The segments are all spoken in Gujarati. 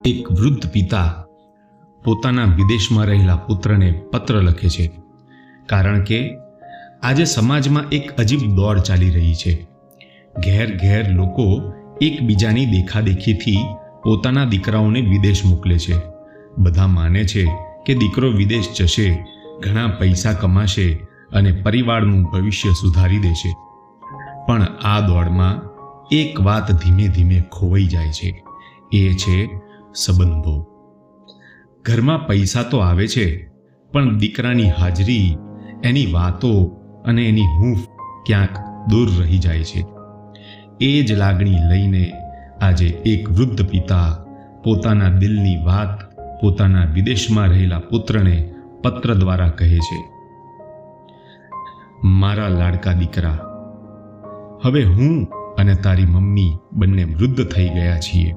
એક વૃદ્ધ પિતા પોતાના વિદેશમાં રહેલા પુત્રને પત્ર લખે છે, કારણ કે આજે સમાજમાં એક અજીબ દોડ ચાલી રહી છે. ઘેર ઘેર લોકો એકબીજાની દેખાદેખીથી પોતાના દીકરાઓને વિદેશ મોકલે છે. બધા માને છે કે દીકરો વિદેશ જશે, ઘણા પૈસા કમાશે અને પરિવારનું ભવિષ્ય સુધારી દેશે. પણ આ દોડમાં એક વાત ધીમે ધીમે ખોવાઈ જાય છે, એ છે સંબંધો. ઘરમાં પૈસા તો આવે છે, પણ દીકરાની હાજરી, એની વાતો અને એની હૂંફ ક્યાંક દૂર રહી જાય છે. એ જ લાગણી લઈને આજે એક વૃદ્ધ પિતા પોતાના દિલની વાત પોતાના વિદેશમાં રહેલા પુત્રને પત્ર દ્વારા કહે છે. મારા લાડકા દીકરા, હવે હું અને તારી મમ્મી બંને વૃદ્ધ થઈ ગયા છીએ.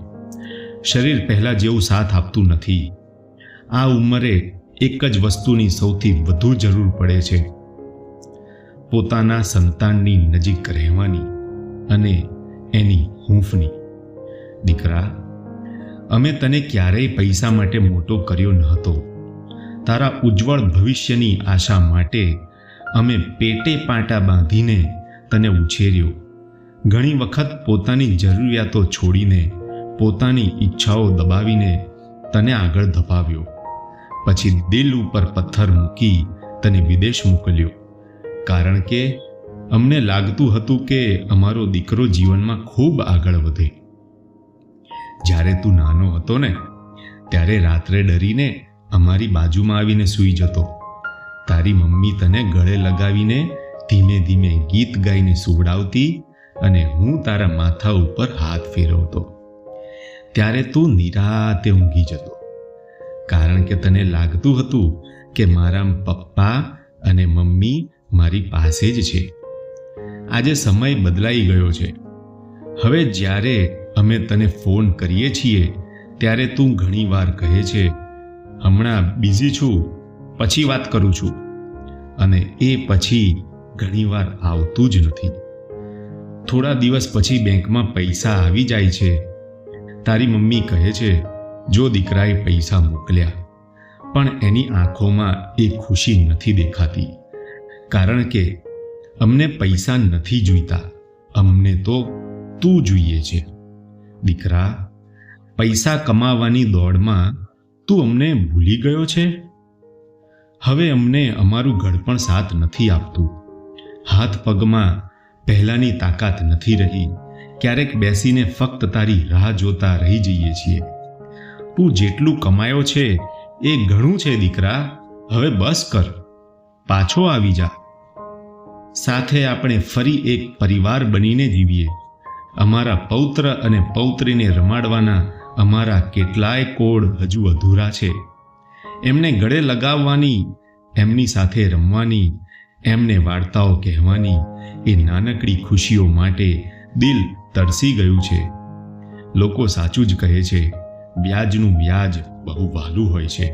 શરીર પહેલા જેવું સાથ આપતું નથી. આ ઉંમરે એક જ વસ્તુની સૌથી વધુ જરૂર પડે છે, પોતાના સંતાનની નજીક રહેવાની અને એની હૂંફની. દીકરા, અમે તને ક્યારેય પૈસા માટે મોટો કર્યો ન હતો. તારા ઉજ્જવળ ભવિષ્યની આશા માટે અમે પેટે પાટા બાંધીને તને ઉછેર્યો. ઘણી વખત પોતાની જરૂરિયાતો છોડીને, પોતાની ઈચ્છાઓ દબાવીને તને આગળ ધપાવ્યો. પછી દિલ ઉપર પથ્થર મૂકી તને વિદેશ મોકલ્યો, કારણ કે અમને લાગતું હતું કે અમારો દીકરો જીવનમાં ખૂબ આગળ વધે. જ્યારે તું નાનો હતો ને, ત્યારે રાત્રે ડરીને અમારી બાજુમાં આવીને સૂઈ જતો. તારી મમ્મી તને ગળે લગાવીને ધીમે ધીમે ગીત ગાઈને સુવડાવતી અને હું તારા માથા ઉપર હાથ ફેરવતો. ત્યારે તું નિરાતે ઊંઘી જતો, કારણ કે તને લાગતું હતું કે મારા પપ્પા અને મમ્મી મારી પાસે જ છે. આજે સમય બદલાઈ ગયો છે. હવે જ્યારે અમે તને ફોન કરીએ છીએ, ત્યારે તું ઘણીવાર કહે છે, હમણાં બિઝી છું, પછી વાત કરું છું. અને એ પછી ઘણીવાર આવતું જ નથી. થોડા દિવસ પછી બેંકમાં પૈસા આવી જાય છે. તારી મમ્મી કહે છે, જો દીકરાએ પૈસા મોકલ્યા, પણ એની આંખોમાં એ ખુશી નથી દેખાતી, કારણ કે અમને પૈસા નથી જોઈતા, અમને તો તું જોઈએ છે. દીકરા, પૈસા કમાવાની દોડમાં તું અમને ભૂલી ગયો છે. હવે અમને અમારું ઘડપણ સાથ નથી આપતું. હાથ પગમાં પહેલાંની તાકાત નથી રહી. ક્યારેક બેસીને ફક્ત તારી રાહ જોતા રહી જઈએ છીએ. તું જેટલું કમાયો છે એ ઘણું છે દીકરા, હવે બસ કર, પાછો આવી જા. સાથે આપણે ફરી એક પરિવાર બનીને જીવીએ. અમારા પૌત્ર અને પૌત્રીને રમાડવાના અમારા કેટલાય કોડ હજુ અધૂરા છે. એમને ગળે લગાવવાની, એમની સાથે રમવાની, એમને વાર્તાઓ કહેવાની, એ નાનકડી ખુશીઓ માટે દિલ તરસી ગયું છે. લોકો સાચું જ કહે છે, વ્યાજનું વ્યાજ બહુ વહાલું હોય છે.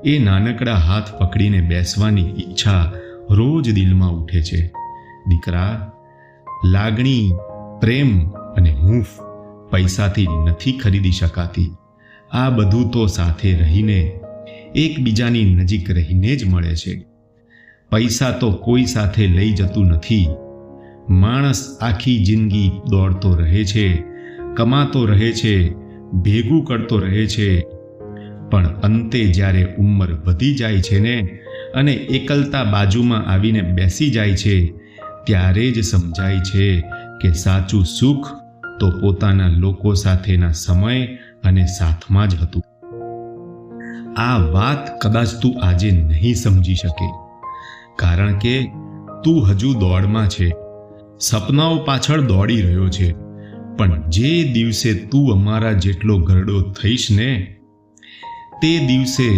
એ નાનકડા હાથ પકડીને બેસવાની ઈચ્છા રોજ દિલમાં ઉઠે છે. દીકરા, લાગણી, પ્રેમ અને હૂંફ પૈસાથી નથી ખરીદી શકાતી. આ બધું તો સાથે રહીને, એકબીજાની નજીક રહીને જ મળે છે. પૈસા તો કોઈ સાથે લઈ જતું નથી. માણસ આખી જિંદગી દોડતો રહે છે, કમાતો રહે છે, ભેગું કરતો રહે છે, પણ અંતે જ્યારે ઉંમર વધી જાય છે ને, અને એકલતા બાજુમાં આવીને બેસી જાય છે, ત્યારે જ સમજાય છે કે સાચું સુખ તો પોતાના લોકો સાથેના સમય અને સાથમાં જ હતું. આ વાત કદાચ તું આજે નહીં સમજી શકે, કારણ કે તું હજુ દોડમાં છે, સપનાઓ પાછળ દોડી રહ્યો છે. પણ જે દિવસે તું અમારા જેટલો ગરડો થઈશ ને, તે દિવસે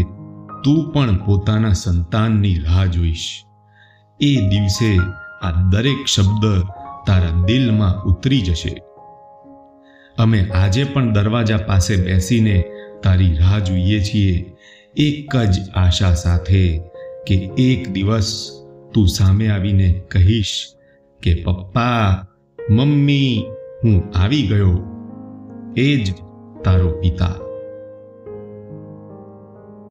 તું પણ પોતાના સંતાનની રાહ જોઈશ. એ દિવસે આ દરેક શબ્દ તારા દિલમાં ઉતરી જશે. અમે આજે પણ દરવાજા પાસે બેસીને તારી રાહ જોઈએ છીએ, એક જ આશા સાથે કે એક દિવસ તું સામે આવીને કહીશ કે પપ્પા, મમ્મી, હું આવી ગયો. એ જ તારો પિતા.